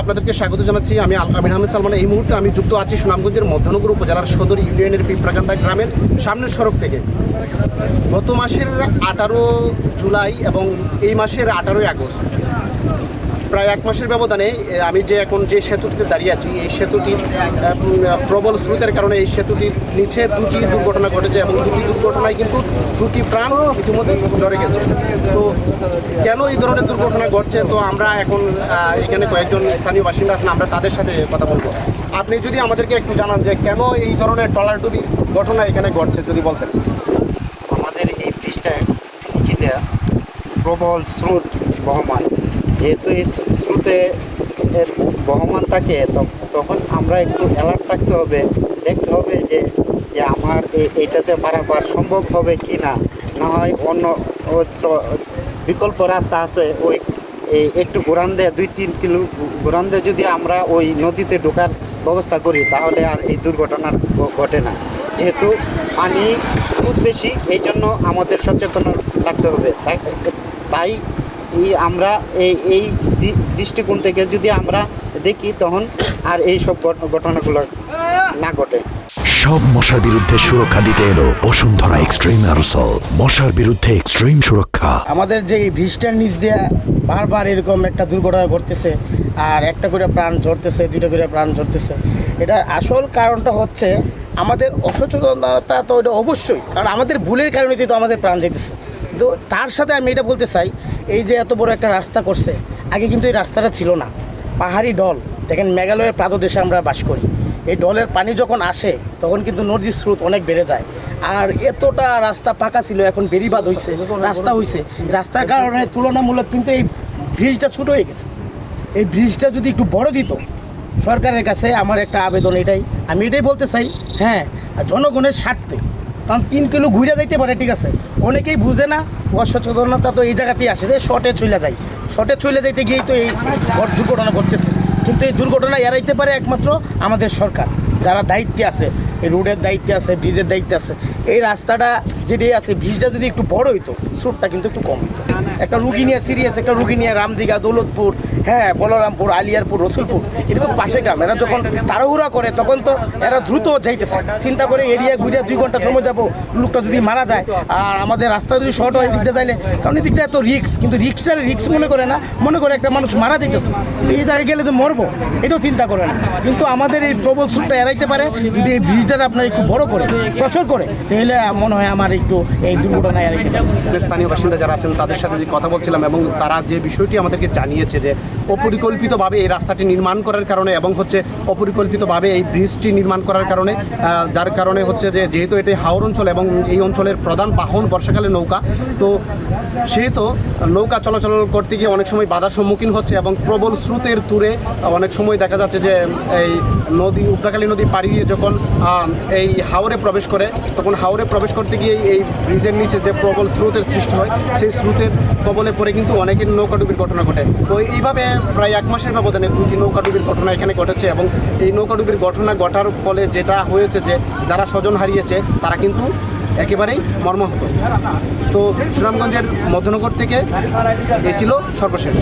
আপনাদেরকে স্বাগত জানাচ্ছি। আমি আমির আহমেদ সালমান। এই মুহূর্তে আমি যুক্ত আছি সুনামগঞ্জের মধ্যনগর উপজেলার সদর ইউনিয়নের পিঁপড়াকান্দা গ্রামের সামনের সড়ক থেকে। গত মাসের 18 জুলাই এবং এই মাসের 18 আগস্ট, প্রায় এক মাসের ব্যবধানে আমি এখন যে সেতুটিতে দাঁড়িয়ে আছি, এই সেতুটির প্রবল স্রোতের কারণে এই সেতুটির নিচে দুটি দুর্ঘটনা ঘটেছে এবং দুটি দুর্ঘটনায় কিন্তু দুটি প্রাণ ইতিমধ্যে ঝরে গেছে। তো কেন এই ধরনের দুর্ঘটনা ঘটছে, তো আমরা এখন এখানে কয়েকজন স্থানীয় বাসিন্দা আছেন, আমরা তাদের সাথে কথা বলবো। আপনি যদি আমাদেরকে একটু জানান যে কেন এই ধরনের ট্রলারডুবি ঘটনা এখানে ঘটছে, যদি বলতেন। আমাদের এই ব্রিজটায় নিচে প্রবল স্রোত বহমান, যেহেতু এই স্রোতে বহমান থাকে তখন আমরা একটু অ্যালার্ট থাকতে হবে, দেখতে হবে যে আমার এইটাতে পারাপার সম্ভব হবে কি না। না হয় অন্য বিকল্প রাস্তা আছে, ওই একটু ঘোরান দিয়ে 2-3 কিলো ঘোরান দিয়ে যদি আমরা ওই নদীতে ঢোকার ব্যবস্থা করি তাহলে আর এই দুর্ঘটনা ঘটে না। যেহেতু পানি খুব বেশি, এই জন্য আমাদের সচেতন থাকতে হবে। তাই আমরা এই দৃষ্টিকোণ থেকে যদি আমরা দেখি তখন আর এই সব ঘটনাগুলো না ঘটে। সব মশার বিরুদ্ধে সুরক্ষা দিতে এলো বসুন্ধরা এক্সট্রিম অ্যারোসল। মশার বিরুদ্ধে এক্সট্রিম সুরক্ষা। আমাদের যে এই ব্রিজটার নিচ দিয়ে বারবার এরকম একটা দুর্ঘটনা ঘটতেছে, আর একটা করে প্রাণ ঝরতেছে, 2টা করে প্রাণ ঝরতেছে। এটার আসল কারণটা হচ্ছে আমাদের অসচেতনতা। তো এটা অবশ্যই, কারণ আমাদের ভুলের কারণে তো আমাদের প্রাণ যেতেছে। তো তার সাথে আমি এটা বলতে চাই, এই যে এত বড় একটা রাস্তা করছে, আগে কিন্তু এই রাস্তাটা ছিল না। পাহাড়ি ঢল, দেখেন মেঘালয়ের পাদদেশে আমরা বাস করি, এই ঢলের পানি যখন আসে তখন কিন্তু নদীর স্রোত অনেক বেড়ে যায়। আর এতটা রাস্তা পাকা ছিল, এখন বেড়িবাঁধ হয়েছে, রাস্তা হয়েছে। রাস্তার কারণে তুলনামূলক কিন্তু এই ব্রিজটা ছোটো হয়ে গেছে। এই ব্রিজটা যদি একটু বড় দিত, সরকারের কাছে আমার একটা আবেদন এটাই, আমি এটাই বলতে চাই। হ্যাঁ, জনগণের স্বার্থে, কারণ 3 কিলো ঘুরে যাইতে পারে, ঠিক আছে, অনেকেই বুঝে না। অসচেতনতা তো এই জায়গাতেই আসে যে শর্টে চলে যায়, শর্টে চলে যাইতে গিয়েই তো এই দুর্ঘটনা ঘটতেছে। কিন্তু এই দুর্ঘটনা এড়াইতে পারে একমাত্র আমাদের সরকার, যারা দায়িত্বে আছে, এই রোডের দায়িত্বে আছে, ব্রিজের দায়িত্বে আছে। এই রাস্তাটা যেটাই আছে, ব্রিজটা যদি একটু বড় হইতো, স্রোতটা কিন্তু একটু কম হইতো। একটা রুগী নিয়ে সিরিয়াস, একটা রুগী নিয়ে রামদিঘা, দৌলতপুর, হ্যাঁ বলরামপুর, আলিয়ারপুর, রসুলপুর, এটা তো পাশে গ্রাম। এরা যখন তাড়াহুড়া করে তখন তো এরা দ্রুত যাইতেছে, চিন্তা করে এরিয়া ঘুরে 2 ঘন্টা সময় যাবো, লোকটা যদি মারা যায়। আর আমাদের রাস্তা যদি শর্ট হয় দিকতে চাইলে, কারণ এই দিকটা এত রিক্স, কিন্তু রিক্সটার রিক্স মনে করে না, মনে করে একটা মানুষ মারা যাইতেছে, তো এই জায়গায় গেলে তো মরবো, এটাও চিন্তা করে না। কিন্তু আমাদের এই প্রবল স্রোতটা এড়াইতে পারে যদি এই ব্রিজটা আপনার একটু বড় করে, প্রসার করে, তাহলে মনে হয় আমার একটু এই দুর্ঘটনা এড়াইতে পারে। স্থানীয় বাসিন্দা যারা আছেন তাদের সাথে যে কথা বলছিলাম, এবং তারা যে বিষয়টি আমাদেরকে জানিয়েছে যে অপরিকল্পিতভাবে এই রাস্তাটি নির্মাণ করার কারণে এবং অপরিকল্পিতভাবে এই ব্রিজটি নির্মাণ করার কারণে, যার কারণে হচ্ছে যেহেতু এটি হাওর অঞ্চল এবং এই অঞ্চলের প্রধান বাহন বর্ষাকালে নৌকা, তো সেহেতু নৌকা চলাচল করতে গিয়ে অনেক সময় বাধার সম্মুখীন হচ্ছে এবং প্রবল স্রোতের তুরে অনেক সময় দেখা যাচ্ছে যে এই উদ্দাকালী নদী পাড়ি দিয়ে যখন এই হাওরে প্রবেশ করে, তখন হাওরে প্রবেশ করতে গিয়ে এই ব্রিজের নিচে যে প্রবল স্রোতের সৃষ্টি হয়, সেই স্রোতের কবলে পড়ে কিন্তু অনেকের নৌকাডুবির ঘটনা ঘটে। তো এইভাবে প্রায় 1 মাসের ব্যবধানে 2টি নৌকাডুবির ঘটনা এখানে ঘটেছে, এবং এই নৌকাডুবির ঘটনা ঘটার ফলে যেটা হয়েছে যে যারা স্বজন হারিয়েছে তারা কিন্তু একেবারেই মর্মাহত। তো সুনামগঞ্জের মধ্যনগর থেকে এই ছিল সর্বশেষ।